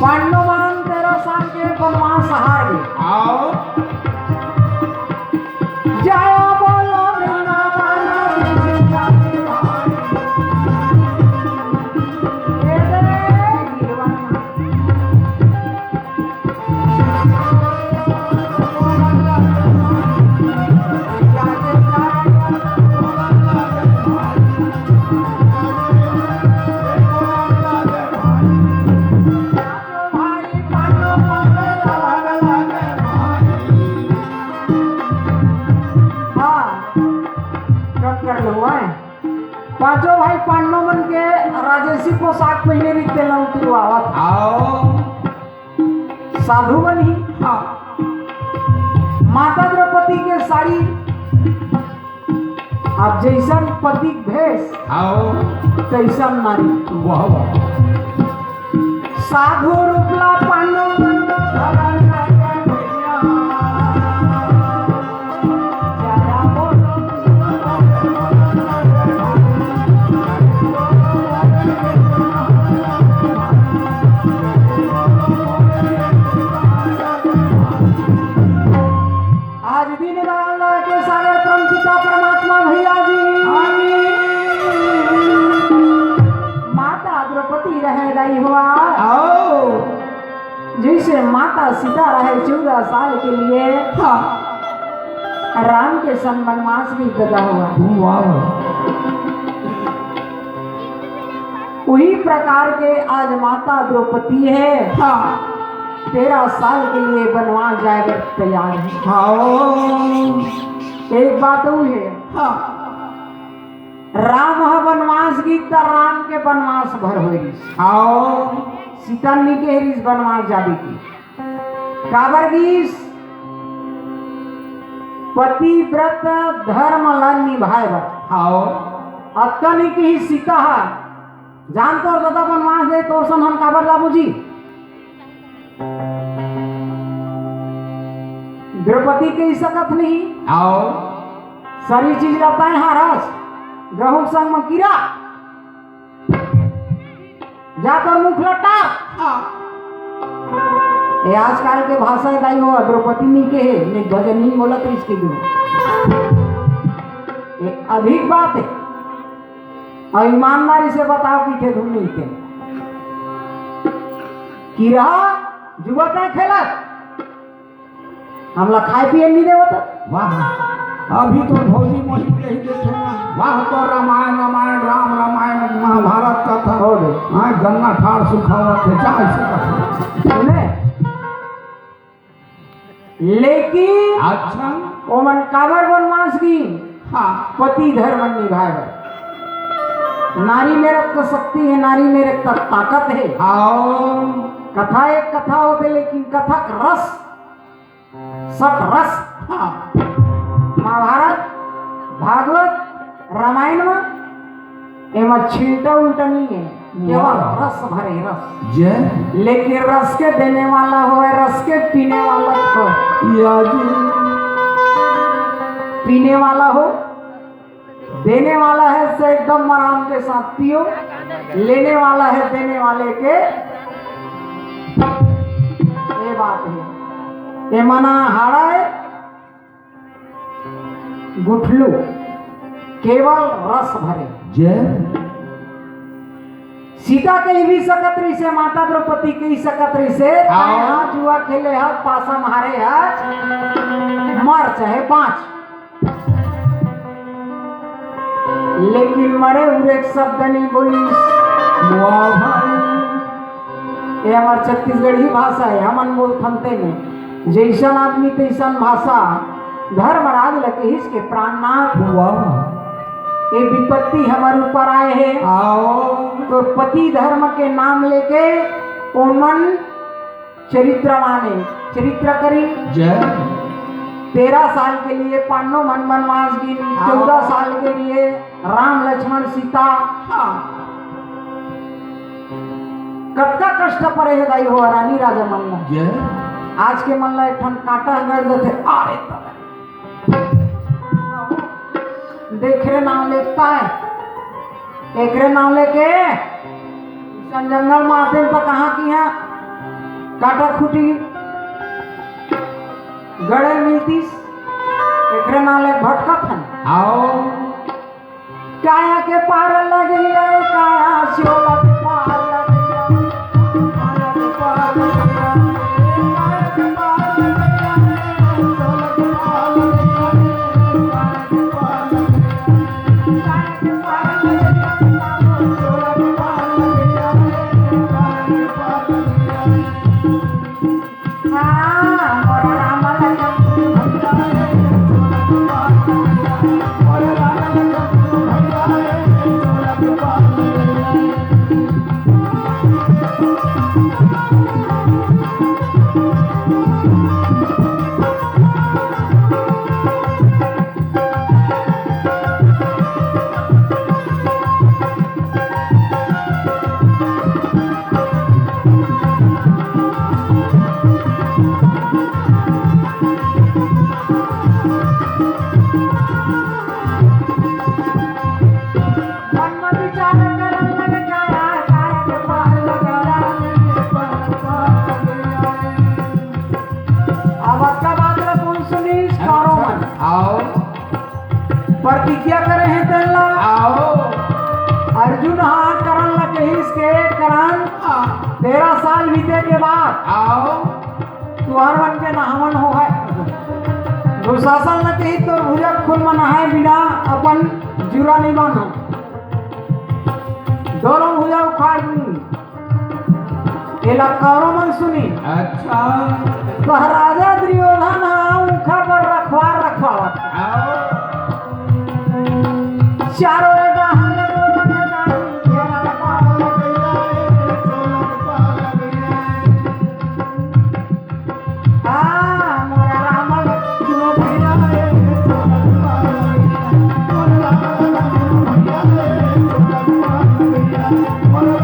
पांडुमान 13 साल के वनवास हार गए। आओ जय बोलो वृंदावन ये रे गिरवन। पांचों भाई पांडवमन के राजसी पोशाक पहने निकले आवत। आओ साधु बनी हाँ माता द्रौपदी के साड़ी अब जैसन पति भेष आओ तैसन नारी। वाह वाह साधु रूपला पांडवमन जैसे माता सीता रहे 14 साल के लिए हाँ राम के संग वनवास भी गदा हुआ। वाह वही प्रकार के आज माता द्रौपदी है हाँ 13 साल के लिए वनवास जाकर तैयार है। आओ एक बात वो है हाँ राम वनवास गीत तो राम के वनवास भर हुई। आओ सीता के हरीश वनवास जाबी की काबर गीस पतिव्रत धर्म ला निभाए बर। आओ अक्कनी की ही सीता है जान तोर दादा वनवास दे तोर सन हम काबर जाबू जी। द्रौपदी के ही सकत नहीं आओ सारी चीज रहता है हारस गहूं संग में कीड़ा जाकर मुख लटा। ये आजकल के भाषा दाई हो द्रौपदी नहीं के है नहीं भजन नहीं बोला तो इसके दो ये अधिक बात है। और ईमानदारी से बताओ कि थे तुम नहीं थे कि रहा जुआ तय खेलत हम लोग खाए पिए नहीं देवत। वाह अभी तो भौजी मोहित यही देखे ना वाह तो रामायण रामायण राम रामायण महाभारत का था हो गए हाँ गन्ना ठाड़ सुखावा थे जा ऐसे कथा सुने लेकिन अच्छा ओमन काबर वनवास की हाँ पति धर्म निभाए। नारी मेरे तो शक्ति है नारी मेरे तो ताकत है। आओ कथा एक कथा होते लेकिन कथक रस सत रस हाँ महाभारत भागवत रामायण में एवं छिलटा उल्टा नहीं है केवल रस भरे रस। जय लेकिन रस के देने वाला हो रस के पीने वाला हो या जी पीने वाला हो देने वाला है से एकदम आराम के साथ पियो लेने वाला है देने वाले के ये बात है। ये मना हाड़ा है गुठलू केवल रस भरे। जय सीता के भी सकत्री से माता द्रौपदी के ही सकत्री से हाथ जुआ खेले हाथ पासा मारे हाथ मर चाहे 5 लेकिन मरे हुए एक शब्द नहीं बोली। वाह भाई ये हमार छत्तीसगढ़ी भाषा है हमन बोल थमते नहीं जैसन आदमी तैसन भाषा धर्मराज लगे इसके प्राणनाथ। वाह ये विपत्ति हमारे ऊपर आए हैं आओ तो पति धर्म के नाम लेके ओमन चरित्रवान है चरित्र करी। जय 13 साल के लिए पांडव मन वनवास गिन 14 साल के लिए राम लक्ष्मण सीता हाँ कतका कष्ट परे है दाई हो रानी राजा मन में। जय आज के मन ला एक ठन कांटा गड़ देते अरे देख रे नाम लिखता है एक रे नाम लेके जंगल मारते तो कहाँ की है काटा खुटी गड़े मिलतीस एकरे नाले भटकत हन आओ काया के पार लगी है काया शिवला के पार लगी है काया के पार लगिया काया के पार लगिया सोला के पार लगिया काया के पार लगिया काया के पार लगी है सोला के पार लगिया काया के पार लगिया हाँ मोरा राम लगा प्रतिज्ञा करे हैं तेला आओ अर्जुन हाँ करन लगे इसके करन 13 साल बीते के बाद आओ तुहार मन के नहावन हो है दुशासन न कही तो भुजक खुल मन है बिना अपन जुरा नहीं बांधो दोनों भुजा उखाड़ दूंगी एला कौरो मन सुनी अच्छा तो राजा दुर्योधन उखा पर रखवार रखवावत आओ चारों एडा हमने दो बने जानी घेरा पार लगिया सोला के पार लगिया हाँ मोरा राम क्यों भैया सोला के पार लगिया मोला भैया सोला के पार लगिया मोला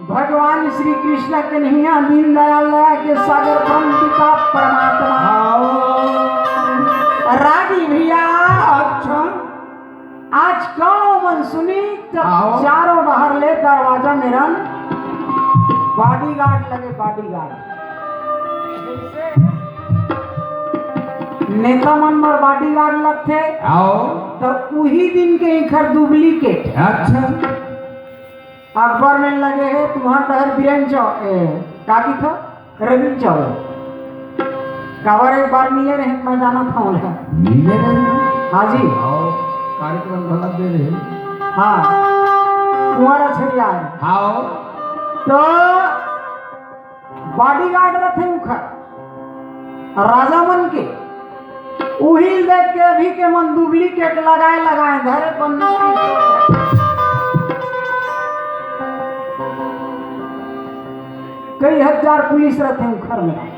भगवान श्री कृष्ण कन्हैया दीन दयाल के सागर परम पिता परमात्मा रागी भैया अच्छा आज कौन मन सुनी जब आओ। चारों बाहर ले दरवाजा मेरन बॉडीगार्ड लगे बॉडीगार्ड नेता मन पर बॉडीगार्ड लगते आओ तो वही दिन के इखर डुप्लीकेट अच्छा अखबार में लगे है तुम्हारा डहर बीरेन काकी था रवि चौड़ कावर एक बार मिले रहे मैं जाना था उन्हें मिले रहे हाँ जी आओ कार्यक्रम गलत दे रहे हाँ तुम्हारा छड़िया है आओ तो बॉडीगार्ड रखे उखर राजा मन के उही देख के अभी के मन डुप्लीकेट लगाए लगाए धरे बंदूक कई हजार पुलिस रहते उखर में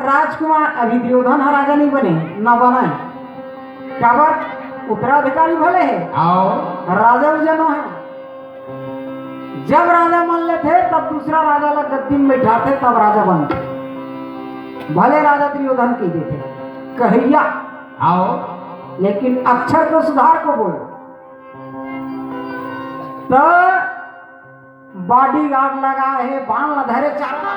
राजकुमार अभी दुर्योधन राजा नहीं बने न बने काबर उत्तराधिकारी भले है आओ राजा जनो है जब राजा मान लेते तब दूसरा राजा लग गद्दी में बैठाते तब राजा बनते भले राजा दुर्योधन की देते कहिया आओ लेकिन अक्षर को सुधार को बोलो तो बॉडीगार्ड लगा है बाण लधरे चारों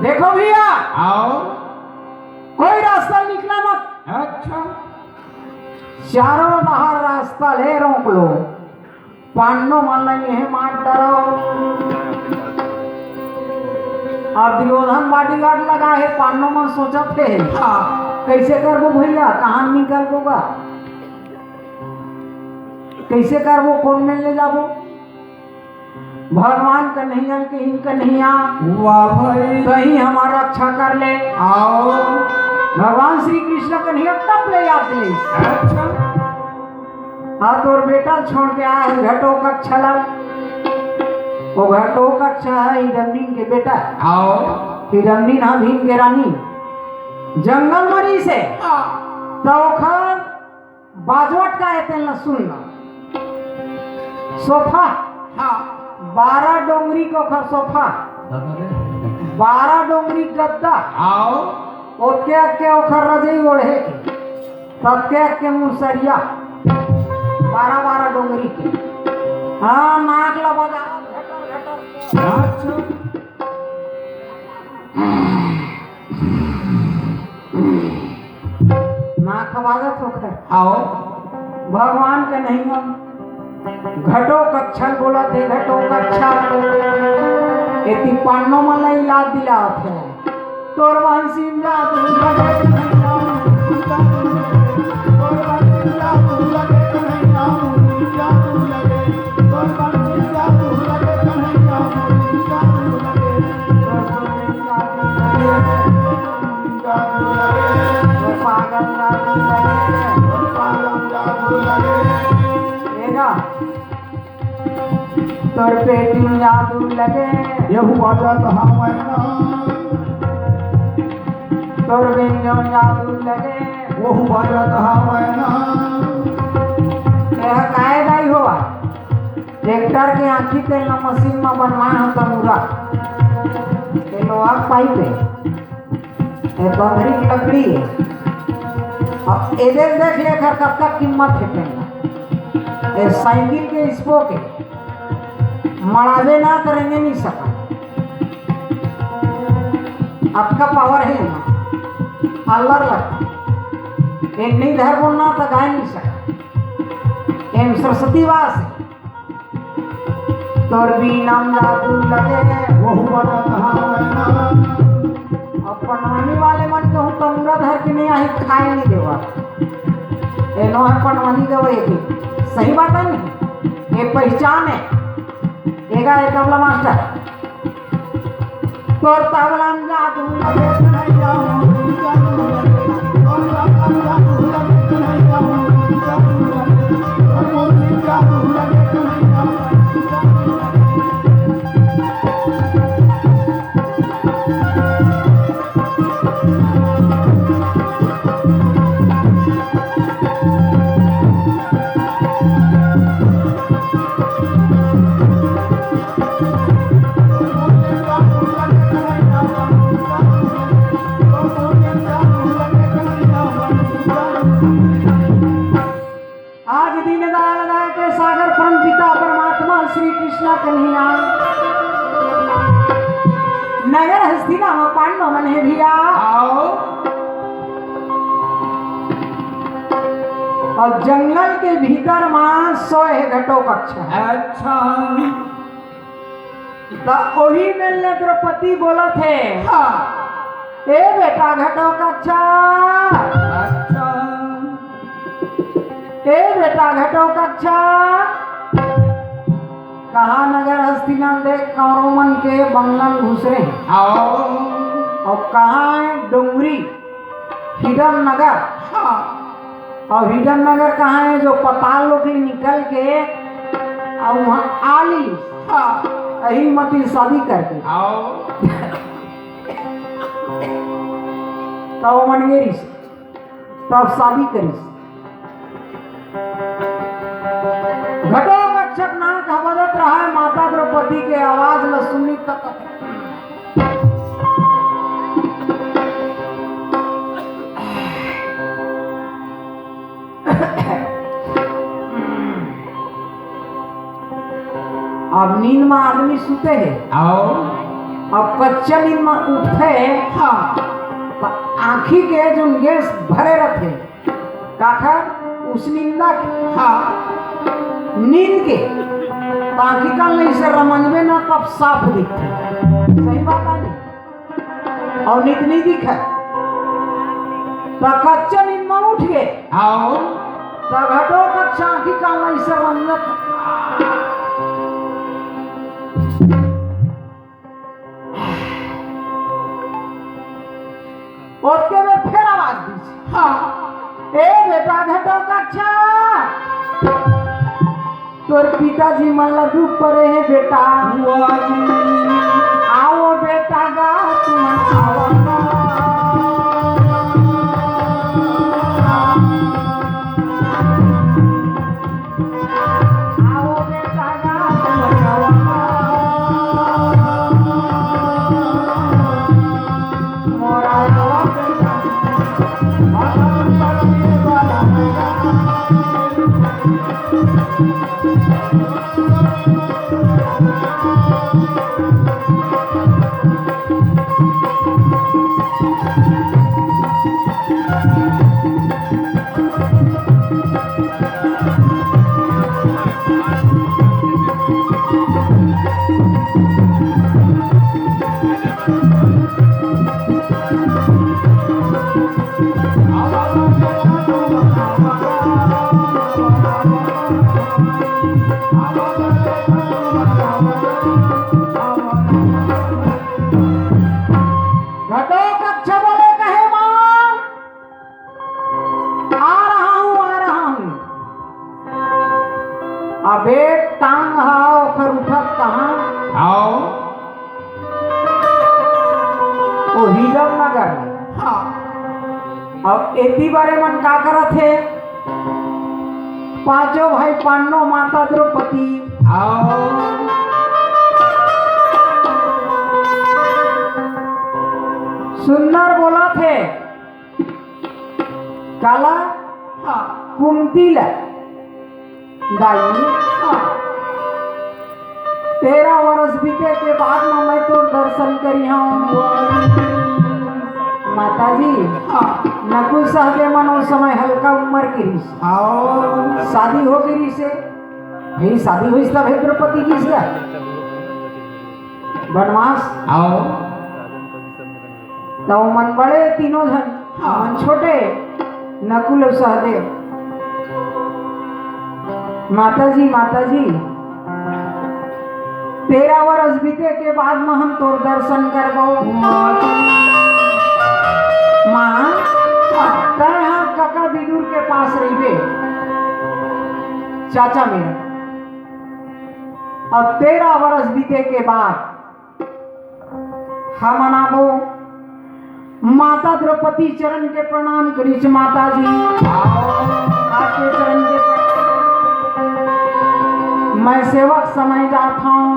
देखो भैया आओ कोई रास्ता निकला मत अच्छा चारों बाहर रास्ता ले रोक लो पांडव मान नहीं है मार डरो अब दुर्योधन बॉडीगार्ड लगा है पांडव मन सोचा थे कैसे करबो भैया कहाँ निकल बोगा कैसे करबो कौन में ले जाबो भगवान कन्हैया के ही कन्हैया वाह भाई कहीं हमारा रक्षा कर ले आओ भगवान श्री कृष्ण कन्हैया तब ले आते ले अच्छा हाथ और बेटा छोड़ के आए हैं घटो कक्षा वो घटो कक्षा है हिरण्यन के बेटा आओ हिरण्यन हाँ भीम के रानी जंगल मरी से तो बाजवट का है तेल सुनना सोफा हाँ 12 डोंगरी को खर सोफा 12 डोंगरी गद्दा आओ ओके अक्के ओखर रजई ओढ़े के सबके अक्के मुसरिया 12 डोंगरी के हाँ नाक लबा जा अच्छा नाक आवाजत होकर आओ भगवान के नहीं हम घटो कच्छल बोला थे घटो कच्छा एती पान्नो मला इलाज दिला थे तोर वंशी जादू लगे पागल जादू लगे तोर पेटी में जादू लगे यहू बाजा कहा मैना तोर व्यंजन जादू लगे वहू बाजा कहा मैना यह कायदा ही हुआ ट्रैक्टर के आँखी तेल न मशीन में बनवाए हो तमुरा ये लोहा पाइप है ये बंगरी की लकड़ी है अब इधर देख लेकर कब तक कीमत है पेन ये साइकिल के स्पोक है मड़ावे ना करेंगे नहीं सका आपका पावर है ना अल्लाह लगता एक नहीं धर बोलना तो गाय नहीं सका एम सरस्वती वास है तोर भी नाम जादू लगे वहू बाजा कहा मैना और पनवानी वाले मन कहूँ तमुरा धर के नहीं आई खाए नहीं देवा एनो है पनवानी देवा एक सही बात है नहीं ये पहचान है एगा एक तबला मास्टर तोर तबला में जादू लगे नहीं जाऊं आज दीन दयाल दया के सागर परम पिता परमात्मा श्री कृष्ण कन्हैया नगर हस्तिना में पांडव मने भिया आओ और जंगल के भीतर मां 100 घटो कक्षा अच्छा तो वही में द्रौपदी बोला थे हाँ ए बेटा घटो कक्षा अच्छा ए बेटा घटो कक्षा कहा नगर हस्तिना देख कौरव मन के बंगल घुस रहे हैं आओ और कहाँ है डोंगरी हिडन नगर हाँ और हिडन नगर कहाँ है जो पताल लोग निकल के और वहाँ आली हाँ यही मती शादी करके आओ तब मन गेरी तब शादी करी घटो कक्षक नाक बजत रहा है माता द्रौपदी के आवाज ल सुनी तक अब नींद में आदमी सुते है आओ अब कच्चा नींद में उठे हाँ तो आँखी के जो गैस भरे रहते काखर उस नींदा के हाँ नींद के ताकि कल नहीं से रमंजबे ना तब साफ दिखते सही बात है नहीं और नित नहीं दिखे तो कच्चा नींद में उठ गए आओ तो घटो कच्चा आँखी कल नहीं से रमंजत ओके में फिर आवाज दी हाँ ए बेटा घटो कक्षा तोर पिताजी मन ला दुख पड़े है बेटा बुआ जी आओ बेटा गा तुम आओ आओ बेटा गा तुम आओ अबे टांग हाओ ओकर उठत कहाँ आओ वो हिलम नगर में। हाँ अब एती बारे मन का करत है पांचों भाई पांडव माता द्रौपदी आओ सुंदर बोला थे काला हाँ कुंती ला दाई हाँ 13 वर्ष बीते के बाद में मैं तो दर्शन करी हूँ माता जी। हाँ नकुल सहदेव मन उस समय हल्का उम्र की रही से। आओ शादी हो गई से भाई शादी हुई तब है द्रौपदी जी से वनवास आओ तो मन बड़े तीनों जन मन छोटे नकुल और सहदेव। माता जी 13 वर्ष बीते के बाद में हम तोर दर्शन करबो माँ तय हम काका विदुर के पास रहिबे चाचा मेरा। अब 13 वर्ष बीते के बाद हम अनाबो माता द्रौपदी चरण के प्रणाम करीच माता जी आपके चरण के मैं सेवक समय जाता हूँ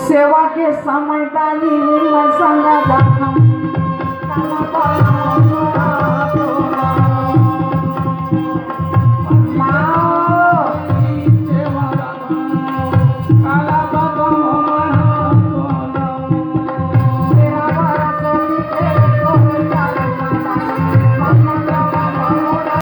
सेवा के समय ताली मैं संग जाता हूँ